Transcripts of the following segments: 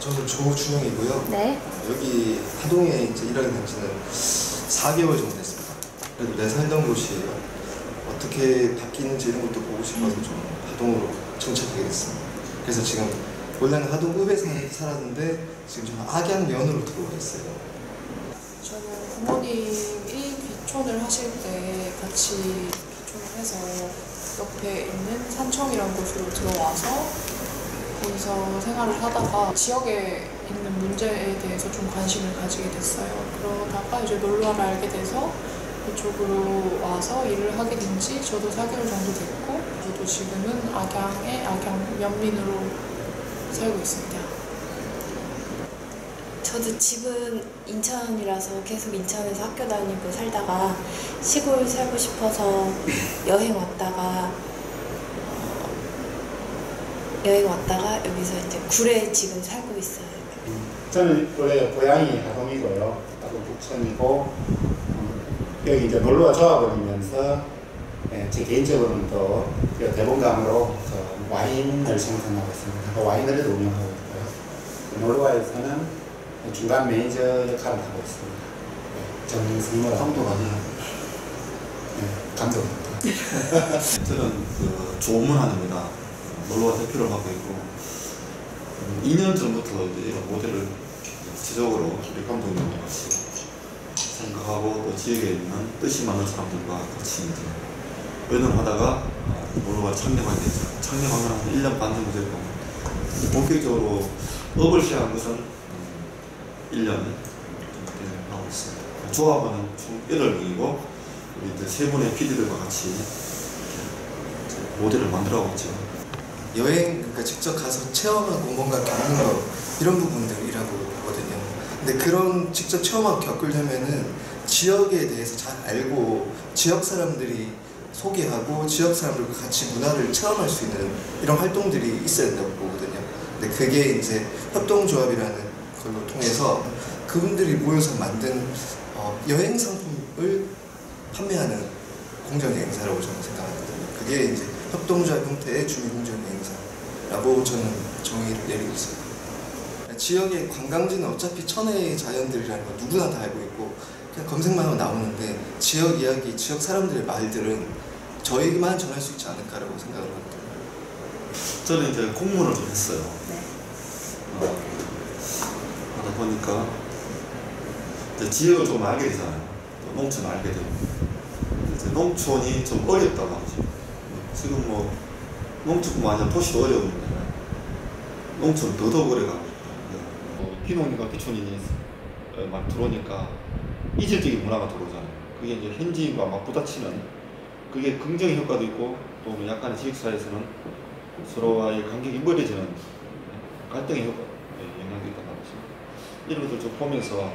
저는 조준영이고요. 네. 여기 하동에 이제 일하게 된 지는 4개월 정도 됐습니다. 그래도 내 살던 곳이 어떻게 바뀌는지 이런 것도 보고 싶어서 좀 하동으로 정착하게 됐습니다. 그래서 지금 원래는 하동 읍에 살았는데 지금 좀 악양면으로 들어왔어요. 저는 부모님이 귀촌을 하실 때 같이 귀촌을 해서 옆에 있는 산청이라는 곳으로 들어와서 거기서 생활을 하다가 지역에 있는 문제에 대해서 좀 관심을 가지게 됐어요. 그러다가 이제 놀러를 알게 돼서 이쪽으로 와서 일을 하게 된 지 저도 4개월 정도 됐고, 저도 지금은 악양의 악양면민으로 살고 있습니다. 저도 집은 인천이라서 계속 인천에서 학교 다니고 살다가 시골 살고 싶어서 여행 왔다가 여기서 이제 구례에 지금 살고 있어요. 저는 원래 고향이 하동이고요. 하동 북천이고 여기 이제 놀러와 좋아버리면서 제 개인적으로는 또 대본감으로 와인을 생산하고 있습니다. 그 와이너리도 운영하고 있고요. 놀러와에서는 중간 매니저 역할을 하고 있습니다. 정승모라 감독 아니에요? 감독입니다. 저는 조문환입니다. 놀러와 대표를 하고 있고 2년 전부터 이제 이런 모델을 지속적으로 우리 감독님과 같이 생각하고 또 지역에 있는 뜻이 맞는 사람들과 같이 이제 의논하다가 놀러와 창립하게 됐어요. 창립한 건 한 1년 반 정도 됐고 본격적으로 업을 시작한 것은 1년 하고 있습니다. 조합원은 총 8명이고 우리 이제 3분의 PD들과 같이 모델을 만들어가고 있죠. 여행, 그러니까 직접 가서 체험하고 뭔가 겪는 거 이런 부분들이라고 보거든요. 근데 그런 직접 체험하고 겪으려면은 지역에 대해서 잘 알고 지역 사람들이 소개하고 지역 사람들과 같이 문화를 체험할 수 있는 이런 활동들이 있어야 된다고 보거든요. 근데 그게 이제 협동조합이라는 걸로 통해서 그분들이 모여서 만든 여행 상품을 판매하는 공정여행사라고 저는 생각하거든요. 그게 이제 협동조합 형태의 주민공정여행사라고 저는 정의를 내리고 있습니다. 지역의 관광지는 어차피 천혜의 자연들이라는 거 누구나 다 알고 있고 그냥 검색만 하면 나오는데 지역 이야기, 지역 사람들의 말들은 저희만 전할 수 있지 않을까라고 생각을 하거든요. 저는 이제 공무원을 좀 했어요. 네. 하다 보니까 이제 지역을 좀 알게 되잖아요. 농촌을 알게 되고 이제 농촌이 좀 어렵다고 하죠. 지금 뭐 농촌뿐만 아니라 도시도 어려운데 농촌 더더욱 어려가고 귀농인과 귀촌인이 막 들어오니까 이질적인 문화가 들어오잖아요. 그게 이제 현지인과 막 부딪히는 그게 긍정의 효과도 있고 또 약간의 지역사회에서는 서로와의 간격이 멀어지는 갈등의 효과, 영향도 있단 말이죠. 이런 것들 좀 보면서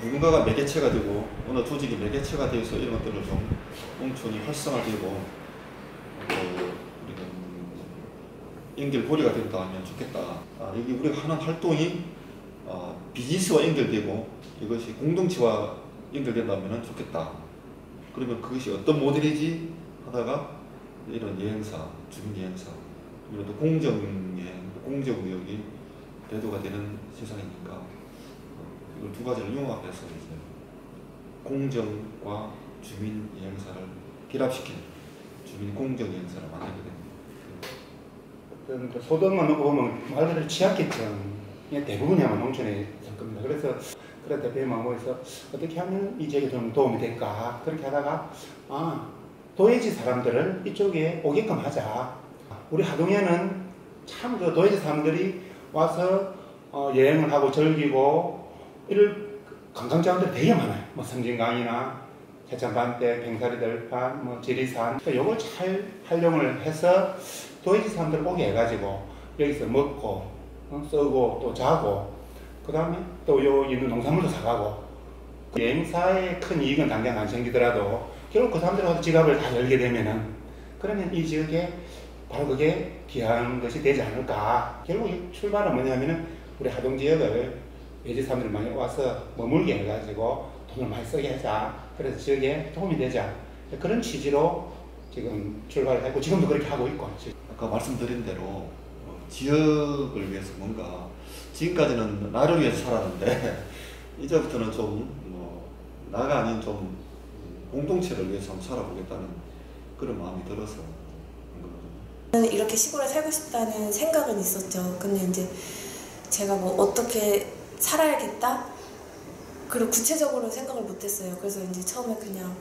누군가가 매개체가 되고 어느 조직이 매개체가 되어서 이런 것들을 좀 농촌이 활성화되고 연결고리가 된다면 좋겠다. 여기 우리가 하는 활동이 비즈니스와 연결되고 이것이 공동체와 연결된다면 좋겠다. 그러면 그것이 어떤 모델이지 하다가 이런 여행사, 주민여행사, 그리고 또 공정여행, 공정무역이 대두가 되는 세상이니까 이걸 두 가지를 융합해서 이제 공정과 주민여행사를 결합시킨 주민공정여행사를 만들게 됩니다. 소득만 놓고 보면 말 그대로 취약계층의 대부분이 아마 농촌에 있을 겁니다. 그래서 그런 대표님하고 모여서 어떻게 하면 이 지역에 좀 도움이 될까 그렇게 하다가 도예지 사람들을 이쪽에 오게끔 하자. 우리 하동에는 참 그 도예지 사람들이 와서 여행을 하고 즐기고 이럴 관광자원들이 되게 많아요. 뭐 섬진강이나 세천반대, 뱅사리들판, 뭐 지리산. 그러니까 이걸 잘 활용을 해서 도예지 사람들 오게 해가지고 여기서 먹고 쓰고 또 자고 그 다음에 또 여기 있는 농산물도 사가고 여행사의 큰 이익은 당장 안 생기더라도 결국 그 사람들하고 지갑을 다 열게 되면은 그러면 이 지역에 바로 그게 귀한 것이 되지 않을까. 결국 출발은 뭐냐면은 우리 하동 지역을 외지 사람들이 많이 와서 머물게 해가지고 돈을 많이 쓰게 하자. 그래서 지역에 도움이 되자. 그런 취지로 지금 출발을 했고 지금도 그렇게 하고 있고. 아까 말씀드린 대로 지역을 위해서 뭔가 지금까지는 나를 위해서 살았는데 이제부터는 좀 나가 아닌 좀 공동체를 위해서 한번 살아보겠다는 그런 마음이 들어서 저는 이렇게 시골에 살고 싶다는 생각은 있었죠. 근데 이제 제가 뭐 어떻게 살아야겠다? 그리고 구체적으로 생각을 못했어요. 그래서 이제 처음에 그냥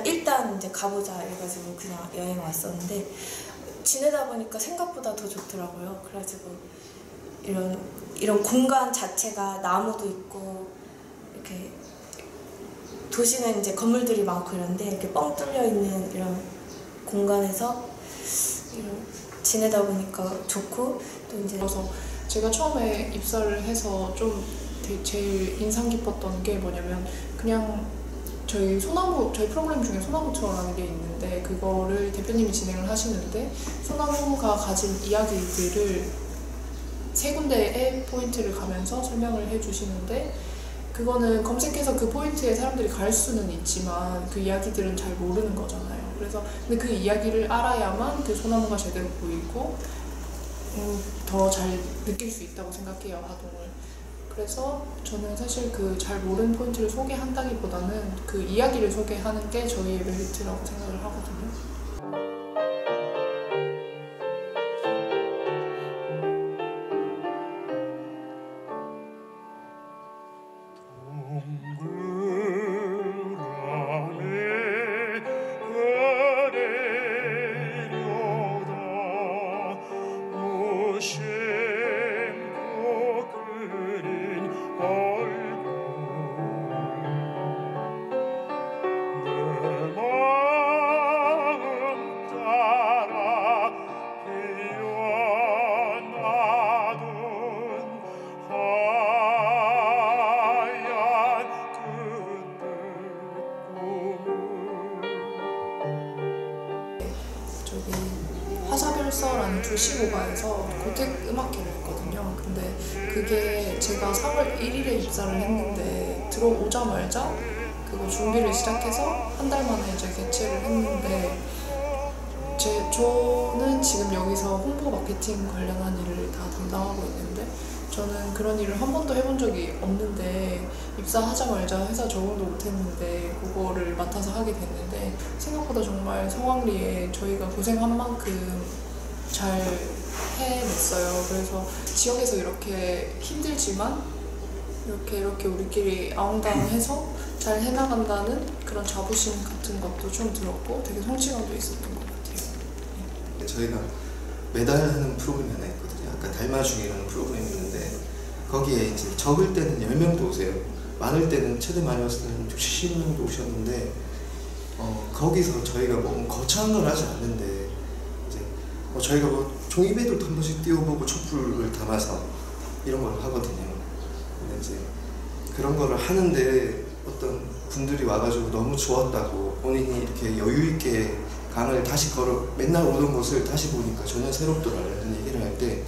일단 이제 가보자 해가지고 그냥 여행 왔었는데 지내다 보니까 생각보다 더 좋더라고요. 그래가지고 이런 공간 자체가 나무도 있고 이렇게 도시는 이제 건물들이 많고 이런데 이렇게 뻥 뚫려 있는 이런 공간에서 지내다 보니까 좋고 또 이제 그래서 제가 처음에 입사를 해서 좀 제일 인상 깊었던 게 뭐냐면 그냥 저희 프로그램 중에 소나무 투어라는 게 있는데 그거를 대표님이 진행을 하시는데 소나무가 가진 이야기들을 세 군데의 포인트를 가면서 설명을 해주시는데 그거는 검색해서 그 포인트에 사람들이 갈 수는 있지만 그 이야기들은 잘 모르는 거잖아요. 그래서 근데 그 이야기를 알아야만 그 소나무가 제대로 보이고 더 잘 느낄 수 있다고 생각해요, 하동을. 그래서 저는 사실 그 잘 모르는 포인트를 소개한다기보다는 그 이야기를 소개하는 게 저희의 메리트라고 생각을 하거든요. 화사별서라는 출시고가에서 고택 음악회를 했거든요. 근데 그게 제가 4월 1일에 입사를 했는데 들어오자마자 그거 준비를 시작해서 한 달 만에 이제 개최를 했는데 저는 지금 여기서 홍보 마케팅 관련한 일을 다 담당하고 있는데 저는 그런 일을 한 번도 해본 적이 없는데 입사하자마자 회사 적응도 못했는데 그거를 맡아서 하게 됐는데 생각보다 정말 성황리에 저희가 고생한 만큼 잘 해냈어요. 그래서 지역에서 이렇게 힘들지만 이렇게 우리끼리 아웅다웅해서 잘 해나간다는 그런 자부심 같은 것도 좀 들었고 되게 성취감도 있었던 것 같아요. 저희가 매달 하는 프로그램이 하나 있거든요. 아까 달마중이라는 프로그램이 있는데 거기에 이제 적을 때는 10명도 오세요. 많을 때는 최대 많이 왔을 때는 70명도 오셨는데 거기서 저희가 뭐 거창한 걸 하지 않는데 이제 저희가 뭐 종이배들도 한 번씩 띄워보고 촛불을 담아서 이런 걸 하거든요. 근데 이제 그런 거를 하는데 어떤 분들이 와가지고 너무 좋았다고 본인이 이렇게 여유 있게 강을 다시 맨날 오던 곳을 다시 보니까 전혀 새롭더라라는 얘기를 할 때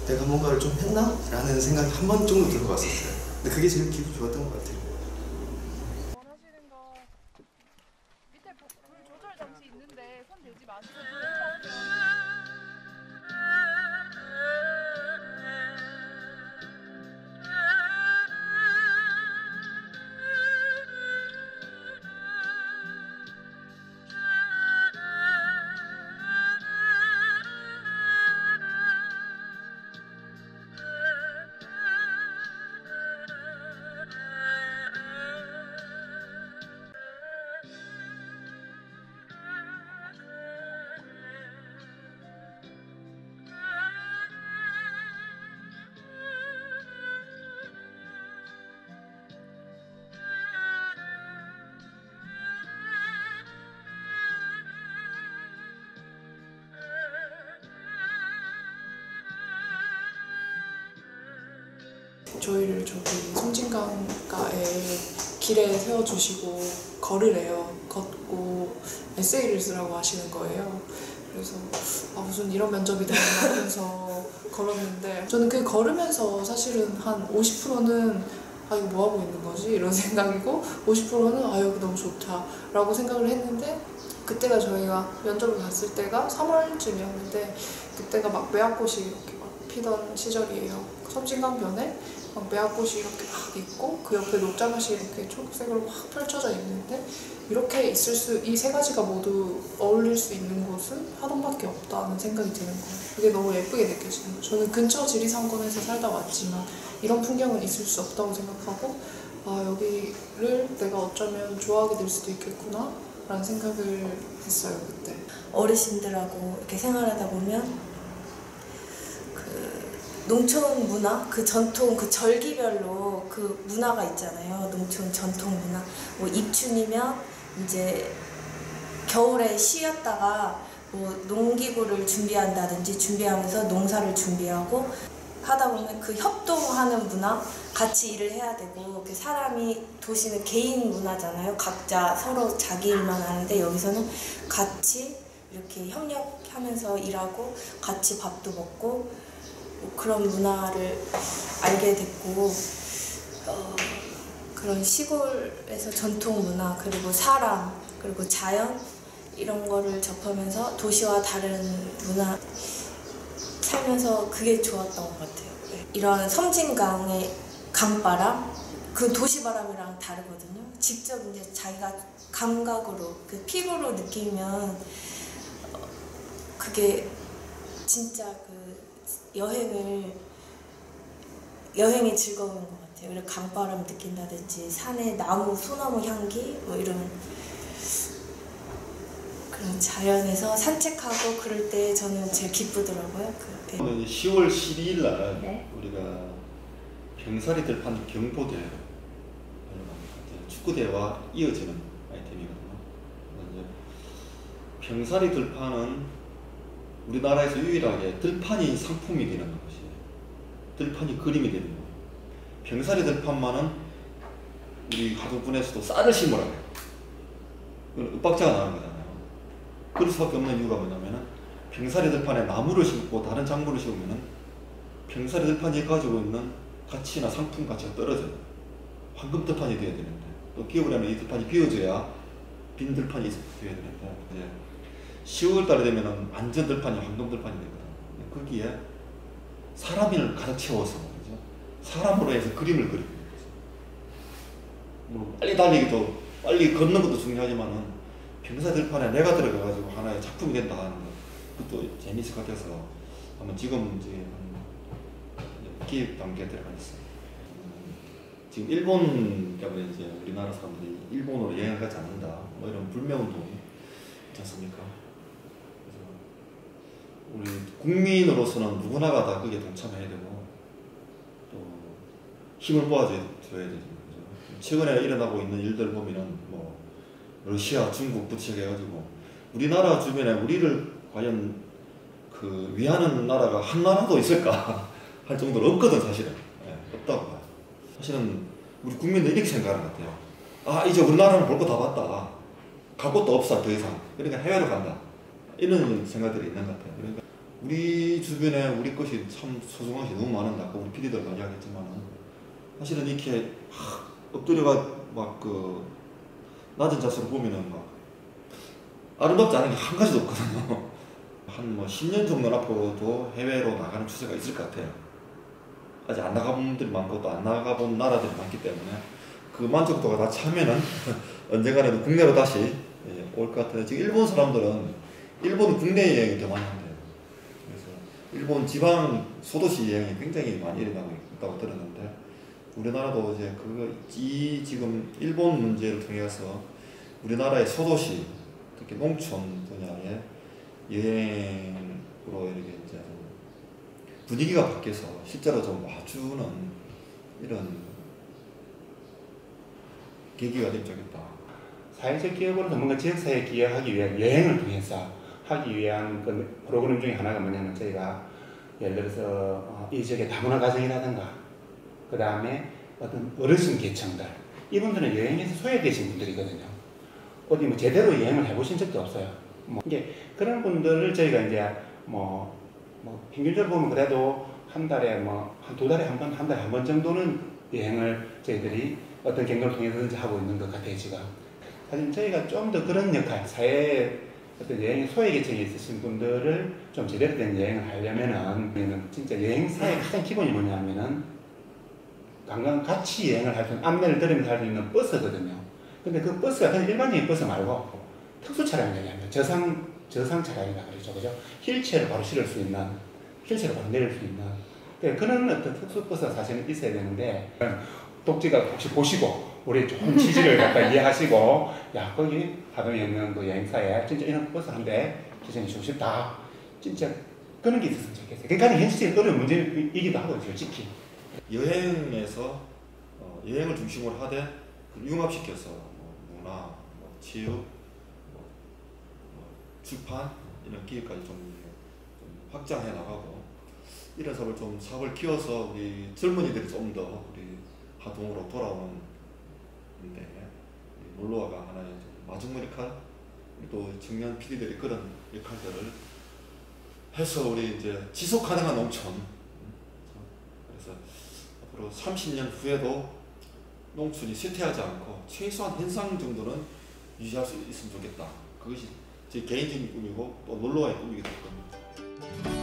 내가 뭔가를 좀 했나? 라는 생각이 한 번 정도 들어봤었어요. 근데 그게 제일 기분 좋았던 것 같아요. 원하시는 거 밑에 불 조절 장치 있는데 손 대지 마시고 저희를 저기 섬진강가에 길에 세워주시고 걸으래요. 걷고 에세이를 쓰라고 하시는 거예요. 그래서 무슨 이런 면접이 되나 하면서 걸었는데 저는 그 걸으면서 사실은 한 50%는 아 이거 뭐 하고 있는 거지? 이런 생각이고 50%는 아 여기 너무 좋다 라고 생각을 했는데 그때가 저희가 면접을 갔을 때가 3월쯤이었는데 그때가 막 매화꽃이 이렇게 막 피던 시절이에요. 섬진강변에 막 매화꽃이 이렇게 막 있고 그 옆에 녹자밭이 이렇게 초록색으로 확 펼쳐져 있는데 이렇게 있을 수 이 세 가지가 모두 어울릴 수 있는 곳은 하동밖에 없다는 생각이 드는 거예요. 그게 너무 예쁘게 느껴지는 거예요. 저는 근처 지리산권에서 살다 왔지만 이런 풍경은 있을 수 없다고 생각하고 아 여기를 내가 어쩌면 좋아하게 될 수도 있겠구나 라는 생각을 했어요 그때. 어르신들하고 이렇게 생활하다 보면 그 농촌 문화, 그 전통, 그 절기별로 그 문화가 있잖아요. 농촌 전통 문화. 뭐 입춘이면 이제 겨울에 쉬었다가 뭐 농기구를 준비하면서 농사를 준비하고 하다 보면 그 협동하는 문화, 같이 일을 해야 되고 그 사람이 도시는 개인 문화잖아요. 각자 서로 자기 일만 하는데 여기서는 같이 이렇게 협력하면서 일하고 같이 밥도 먹고 뭐 그런 문화를 알게 됐고 그런 시골에서 전통 문화 그리고 사람 그리고 자연 이런 거를 접하면서 도시와 다른 문화 살면서 그게 좋았던 것 같아요. 이런 섬진강의 강바람 그 도시바람이랑 다르거든요. 직접 이제 자기가 감각으로 그 피부로 느끼면 그게 진짜 그 여행의 즐거운 것 같아요. 그리고 강바람 느낀다든지 산의 나무, 소나무 향기 뭐 이런 그런 자연에서 산책하고 그럴 때 저는 제일 기쁘더라고요. 10월 12일 날 네. 우리가 병사리 들판 경보대 축구대와 이어지는 아이템이거든요. 이제 병사리 들판은 우리나라에서 유일하게 들판이 상품이 되는 것이에요. 들판이 그림이 되는 거예요. 병사리 들판만은 우리 하동군에서도 쌀을 심으라고 해요. 그건 윽박자가 나는 거잖아요. 그럴 수밖에 없는 이유가 뭐냐면은 병사리 들판에 나무를 심고 다른 작물을 심으면은 병사리 들판이 가지고 있는 가치나 상품 가치가 떨어져요. 황금 들판이 되어야 되는데 또 겨울에는 이 들판이 비워져야 빈 들판이 되어야 되는데 이제 10월 달에 되면은 완전 들판이 황금 들판이 되거든요. 거기에 사람을 가득 채워서 그죠? 사람으로 해서 그림을 그리는 거죠. 뭐 빨리 달리기도 빨리 걷는 것도 중요하지만은 병사 들판에 내가 들어가가지고 하나의 작품이 된다 하는 것 그것도 재미있을 것 같아서 한번 지금 이제 기획 단계에 들어가 있어요. 지금 일본 때문에 이제 우리나라 사람들이 일본으로 여행을 가지 않는다 뭐 이런 불매운동이 있지 않습니까? 그래서 우리 국민으로서는 누구나가 다 거기에 동참해야 되고 또 힘을 모아줘야 되죠. 최근에 일어나고 있는 일들 보면은 뭐 러시아, 중국 부채해가지고 우리나라 주변에 우리를 과연 그 위하는 나라가 한 나라도 있을까 할 정도로 없거든 사실은. 네, 없다고 봐요. 사실은 우리 국민들 이렇게 생각하는 것 같아요. 아 이제 우리나라는 볼 거 다 봤다. 갈 곳도 없어 더 이상. 그러니까 해외로 간다. 이런 생각들이 있는 것 같아요. 그러니까 우리 주변에 우리 것이 참 소중한 것이 너무 많은데 아까 우리 PD들도 이야기했지만 사실은 이렇게 엎드려가 막 그 낮은 자세로 보면은 막 아름답지 않은 게 한 가지도 없거든요. 한 뭐 10년 정도 앞으로도 해외로 나가는 추세가 있을 것 같아요. 아직 안 나가본 분들이 많고 또 안 나가본 나라들이 많기 때문에 그 만족도가 다 차면은 언젠가는 국내로 다시 올 것 같아요. 지금 일본 사람들은 일본 국내 여행이 더 많이 한대요. 그래서 일본 지방 소도시 여행이 굉장히 많이 일어나고 있다고 들었는데 우리나라도 이제 지금 일본 문제를 통해서 우리나라의 소도시 특히 농촌 분야의 여행으로 이렇게 이제 좀 분위기가 바뀌어서 실제로 좀 와주는 이런 계기가 좀 좋겠다. 사회적 기업으로서 뭔가 지역사회에 기여하기 위한 여행을 통해서 하기 위한 그 프로그램 중에 하나가 뭐냐면 저희가 예를 들어서 이 지역의 다문화 가정이라든가 그 다음에 어떤 어르신 계층들 이분들은 여행에서 소외되신 분들이거든요. 어디 뭐 제대로 여행을 해보신 적도 없어요. 뭐 이게 그런 분들을 저희가 이제 뭐 평균적으로 보면 그래도 한 달에 뭐 한 2달에 한 번, 한 달에 한 번 정도는 여행을 저희들이 어떤 경로를 통해서든지 하고 있는 것 같아요, 지금. 사실 저희가 좀 더 그런 역할, 사회에 어떤 여행 소외계층에 있으신 분들을 좀 제대로 된 여행을 하려면은 진짜 여행사의 가장 기본이 뭐냐면은 관광 같이 여행을 할 수 있는 안내를 들으면서 할 수 있는 버스거든요. 근데 그 버스가 그냥 일반적인 버스 말고 특수 차량이냐면 저상 차량이라 그러죠, 그죠? 휠체어를 바로 실을 수 있는, 휠체어를 바로 내릴 수 있는 그런 어떤 특수 버스가 사실은 있어야 되는데 독지가 혹시 보시고 우리 좋은 취지를 갖다 이해하시고 야 거기 하동에 있는 그 여행사에 진짜 이런 버스 한 대 기존에 주고 싶다 진짜 그런 게 있었으면 좋겠어요. 그게 가장 현실적인 어려운 문제이기도 하고 솔직히 여행에서 여행을 중심으로 하되 융합시켜서 문화, 체육, 출판 이런 기회까지 좀 확장해 나가고 이런 사업을 키워서 우리 젊은이들이 좀 더 우리 하동으로 돌아오는데 놀러와가 하나의 좀 마중물 역할, 또 청년 PD들이 그런 역할들을 해서 우리 이제 지속 가능한 농촌. 그래서 앞으로 30년 후에도 농촌이 쇠퇴하지 않고 최소한 현상 정도는 유지할 수 있으면 좋겠다. 그것이 제 개인적인 꿈이고 또 놀러와의 꿈이기도 합니다.